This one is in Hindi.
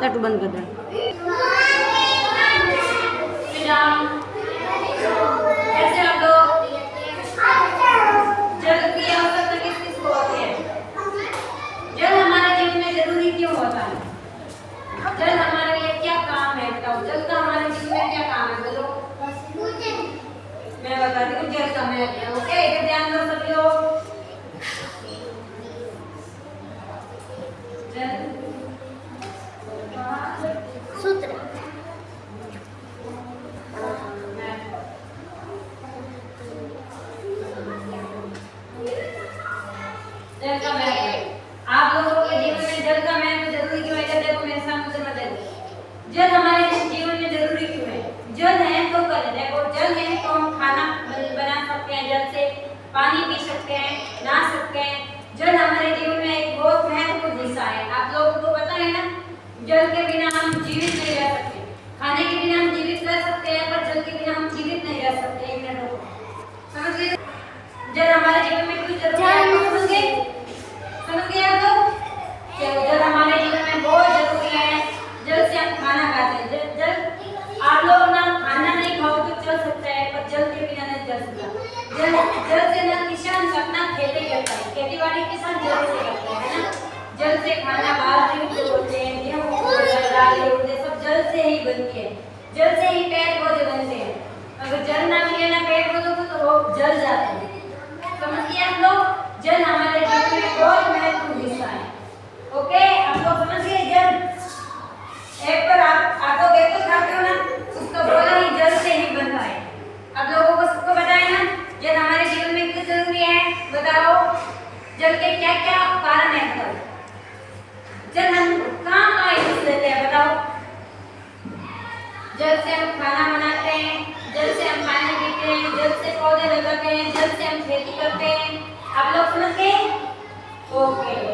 टैटू बंद कर दे। कैसे आप लोग? जल की आवश्यकता किस किस को होती है? जल हमारे जीवन में जरूरी क्यों होता है? जल हमारे लिए क्या काम है बताओ? जल का हमारे जीवन में क्या काम है बोलो? मैं बताती हूँ जल का मैं। ओके, इधर ध्यान दो सभी लोग। सूत्र जल का महत्व आप लोगों के जीवन में जल का महत्व जरूरी क्यों है? देखो मेरे सामने से मतलब जल हमारे जीवन में जरूरी क्यों है? जल है तो कल देखो जल है तो हम खाना बना सकते हैं, जल से पानी पी सकते हैं, नहा सकते हैं। जल हमारे जीवन में एक बहुत महत्वपूर्ण हिस्सा है। आप लोगों को पता है ना, जल के बिना हम जीवित नहीं रह सकते। खाने के बिना हम जीवित रह सकते हैं पर जल के बिना हम जीवित नहीं रह सकते। एक मिनट रुको, समझ गए? जल हमारे जीवन में क्यों जरूरी है? समझ गए? समझ गए आप लोग? चलो, जल हमारे जीवन में बहुत जरूरी है। जल से हम खाना खाते हैं। जल आप लोग ना खाना नहीं खाओ तो चल सकता है पर जल के बिना नहीं चल सकता। जल से ना किसान अपना खेती करता है, खेती बाड़ी किसान जल से करता है ना। जल से खाना बाजरे जो होते हैं, गेहूं, दालें होते सब जल से ही बनती है। जल से ही पेड़ पौधे बनते हैं। अगर जल ना मिले ना पेड़ पौधों को तो वो जल जाते हैं। समझिए आप लोग, जल हमारे जीवन में बहुत महत्वपूर्ण हिस्सा है। ओके, आप लोग समझ गए? जल एक पर आप लोग एक तो खाते हो ना, उसका बोला ही जल से ही बन रहा है। आप लोगों को सबको पता है ना जल हमारे जीवन में क्यों जरूरी है? बताओ, जल के क्या क्या कारण है? बताओ, जल हम कहाँ यूज लेते हैं? बताओ। जल से हम खाना बनाते हैं, जल से हम पानी पीते हैं, जल से पौधे लगाते हैं, जल से हम खेती करते हैं। आप लोग समझ गए? ओके।